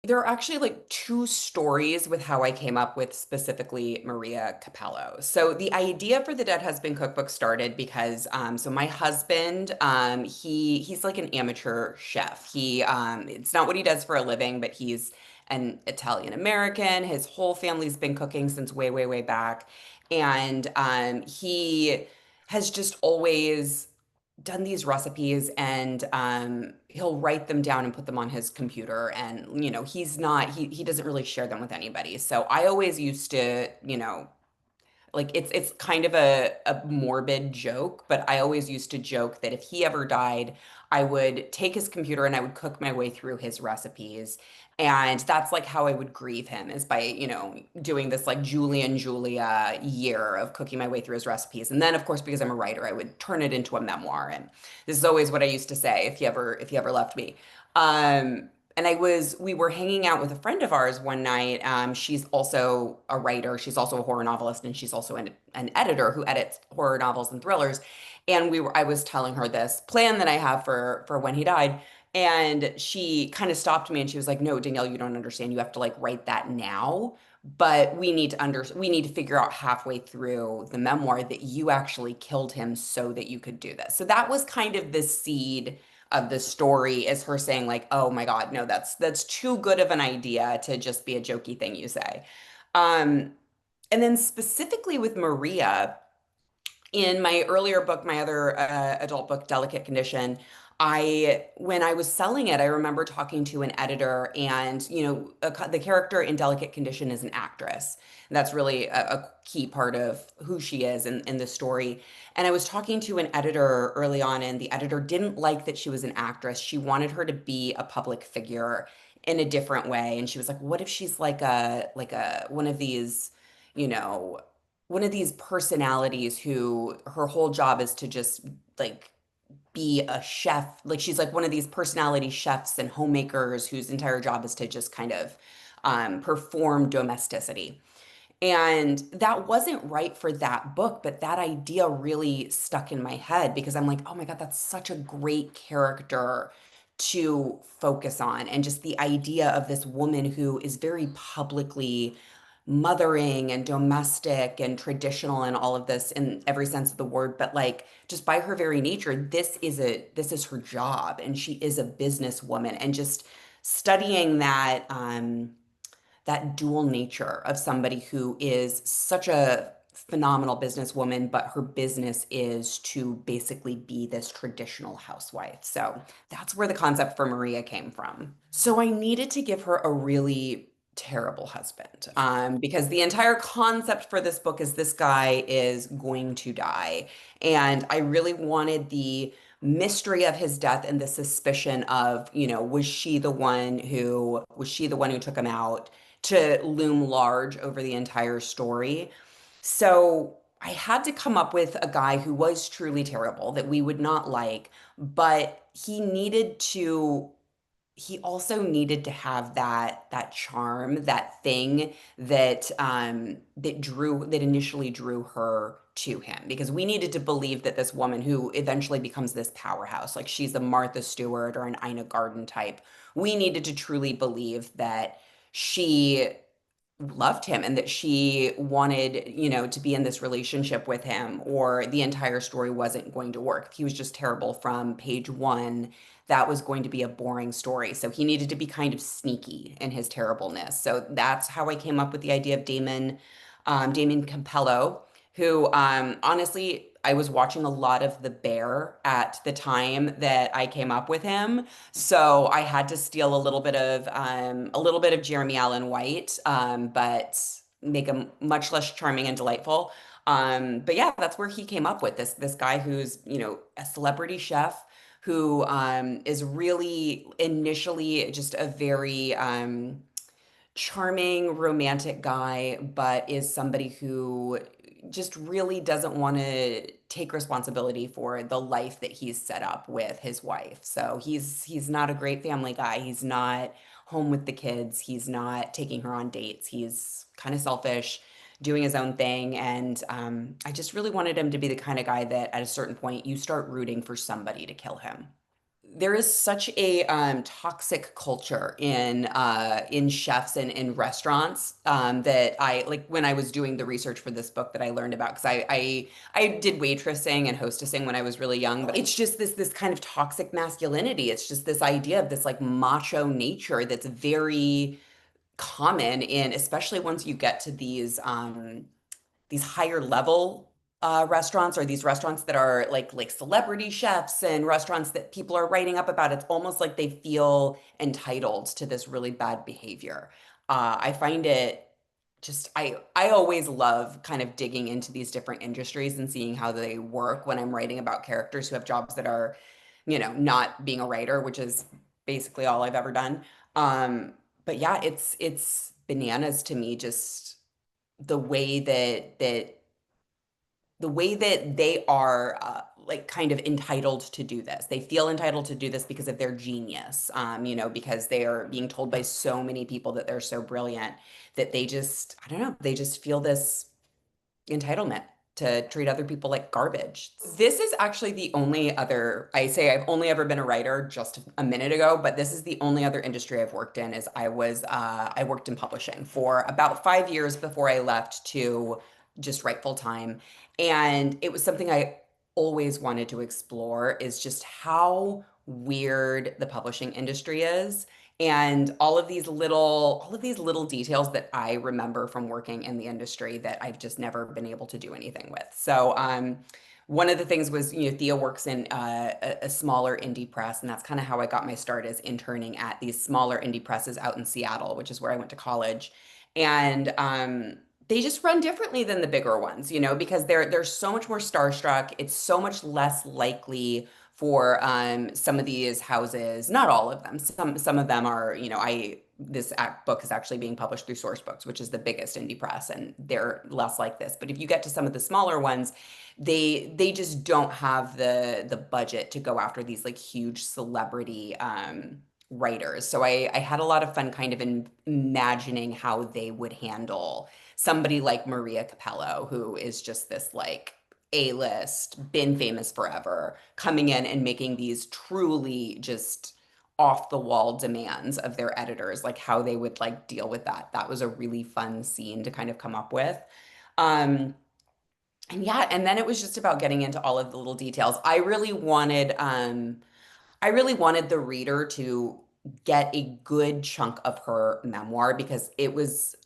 There are actually like two stories with how I came up with specifically Maria Capello. So the idea for the Dead Husband Cookbook started because so my husband he's like an amateur chef. He it's not what he does for a living, but he's an Italian American. His whole family's been cooking since way, way, way back. And he has just always done these recipes and he'll write them down and put them on his computer and he doesn't really share them with anybody. So I always used to, like it's kind of a morbid joke, but I always used to joke that if he ever died, I would take his computer and I would cook my way through his recipes. And that's like how I would grieve him is by, doing this like Julie and Julia year of cooking my way through his recipes. And then of course, because I'm a writer, I would turn it into a memoir. And this is always what I used to say if you ever left me. And we were hanging out with a friend of ours one night. She's also a writer. She's also a horror novelist, and she's also an editor who edits horror novels and thrillers. And I was telling her this plan that I have for when he died. And she kind of stopped me and she was like, "No, Danielle, you don't understand. You have to like write that now. But we need to figure out halfway through the memoir that you actually killed him so that you could do this." So that was kind of the seed of the story is her saying like, "Oh my God, no, that's too good of an idea to just be a jokey thing you say." Um, and then specifically with Maria, in my earlier book, my other adult book, Delicate Condition, when I was selling it, I remember talking to an editor, and the character in Delicate Condition is an actress. And that's really a key part of who she is in the story. And I was talking to an editor early on, and the editor didn't like that she was an actress. She wanted her to be a public figure in a different way. And she was like, "What if she's like a one of these, you know?" one of these personalities who her whole job is to just like be a chef. Like she's like one of these personality chefs and homemakers whose entire job is to just kind of perform domesticity. And that wasn't right for that book, but that idea really stuck in my head because I'm like, oh my God, that's such a great character to focus on. And just the idea of this woman who is very publicly mothering and domestic and traditional and all of this in every sense of the word, but like just by her very nature, this is her job and she is a businesswoman. And just studying that dual nature of somebody who is such a phenomenal businesswoman, but her business is to basically be this traditional housewife. So that's where the concept for Maria came from. So I needed to give her a really terrible husband because the entire concept for this book is this guy is going to die. And I really wanted the mystery of his death and the suspicion of, was she the one who took him out to loom large over the entire story. So I had to come up with a guy who was truly terrible that we would not like, but he also needed to have that charm, that thing that initially drew her to him because we needed to believe that this woman who eventually becomes this powerhouse, like she's a Martha Stewart or an Ina Garten type, we needed to truly believe that she loved him and that she wanted, to be in this relationship with him, or the entire story wasn't going to work. If he was just terrible from page one, that was going to be a boring story. So he needed to be kind of sneaky in his terribleness. So that's how I came up with the idea of Damon Campello, who honestly, I was watching a lot of The Bear at the time that I came up with him. So I had to steal a little bit of Jeremy Allen White, but make him much less charming and delightful. But yeah, that's where he came up with this guy who's, a celebrity chef who is really initially just a very charming, romantic guy, but is somebody who just really doesn't want to take responsibility for the life that he's set up with his wife. So he's not a great family guy. He's not home with the kids. He's not taking her on dates. He's kind of selfish, doing his own thing. And I just really wanted him to be the kind of guy that at a certain point you start rooting for somebody to kill him. there is such a toxic culture in chefs and in restaurants that I like when I was doing the research for this book that I learned about because I did waitressing and hostessing when I was really young, but it's just this kind of toxic masculinity. It's just this idea of this like macho nature that's very common in, especially once you get to these higher level restaurants or these restaurants that are like celebrity chefs and restaurants that people are writing up about. It's almost like they feel entitled to this really bad behavior. I find it just I always love kind of digging into these different industries and seeing how they work when I'm writing about characters who have jobs that are, not being a writer, which is basically all I've ever done. But yeah, it's bananas to me just the way that they are like kind of entitled to do this. They feel entitled to do this because of their genius, because they are being told by so many people that they're so brilliant that they just, I don't know, they just feel this entitlement to treat other people like garbage. This is actually the only other, I say I've only ever been a writer just a minute ago, but this is the only other industry I've worked in is I worked in publishing for about 5 years before I left to just write full time. And it was something I always wanted to explore is just how weird the publishing industry is and all of these little details that I remember from working in the industry that I've just never been able to do anything with. So one of the things was, Thea works in a smaller indie press, and that's kind of how I got my start as interning at these smaller indie presses out in Seattle, which is where I went to college. And they just run differently than the bigger ones, because they're so much more starstruck. It's so much less likely for some of these houses, not all of them. Some of them are, book is actually being published through Source Books, which is the biggest indie press, and they're less like this. But if you get to some of the smaller ones, they just don't have the budget to go after these like huge celebrity writers. So I had a lot of fun kind of imagining how they would handle somebody like Maria Capello, who is just this like A-list, been famous forever, coming in and making these truly just off the wall demands of their editors, like how they would like deal with that. That was a really fun scene to kind of come up with. Um, and yeah, and then it was just about getting into all of the little details. I really wanted the reader to get a good chunk of her memoir because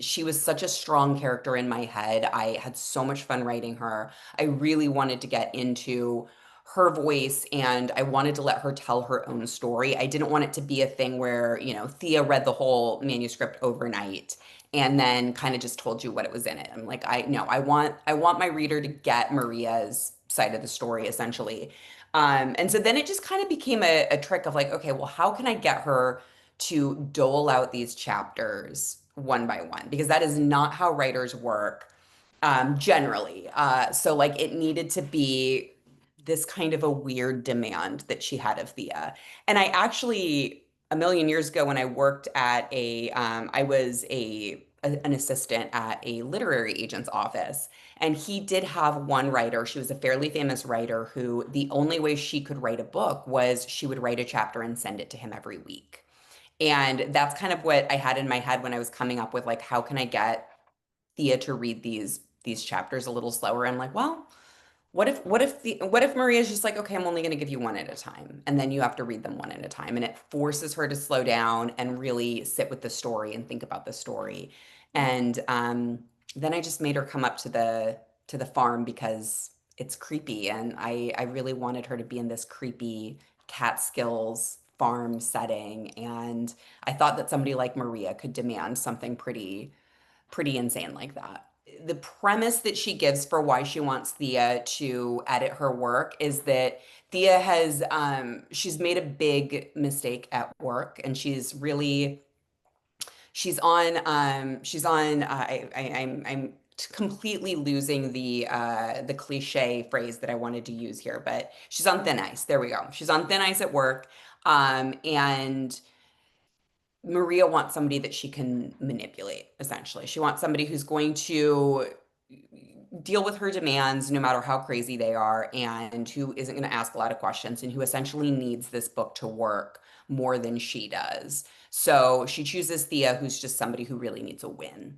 she was such a strong character in my head. I had so much fun writing her. I really wanted to get into her voice and I wanted to let her tell her own story. I didn't want it to be a thing where, Thea read the whole manuscript overnight and then kind of just told you what it was in it. I'm like, I want my reader to get Maria's side of the story essentially. And so then it just kind of became a trick of like, okay, well, how can I get her to dole out these chapters one by one? Because that is not how writers work generally. So like it needed to be this kind of a weird demand that she had of Thea. And I actually, a million years ago when I worked at I was an assistant at a literary agent's office. And he did have one writer. She was a fairly famous writer who the only way she could write a book was she would write a chapter and send it to him every week. And that's kind of what I had in my head when I was coming up with like, how can I get Thea to read these chapters a little slower? I'm like, well, what if Maria's just like, okay, I'm only going to give you one at a time, and then you have to read them one at a time, and it forces her to slow down and really sit with the story and think about the story. And then I just made her come up to the farm because it's creepy, and I really wanted her to be in this creepy Catskills farm setting, and I thought that somebody like Maria could demand something pretty insane like that. The premise that she gives for why she wants Thea to edit her work is that Thea she's made a big mistake at work and I'm completely losing the cliche phrase that I wanted to use here, but she's on thin ice. There we go. She's on thin ice at work. And Maria wants somebody that she can manipulate, essentially. She wants somebody who's going to deal with her demands no matter how crazy they are, and who isn't going to ask a lot of questions, and who essentially needs this book to work more than she does. So she chooses Thea, who's just somebody who really needs a win.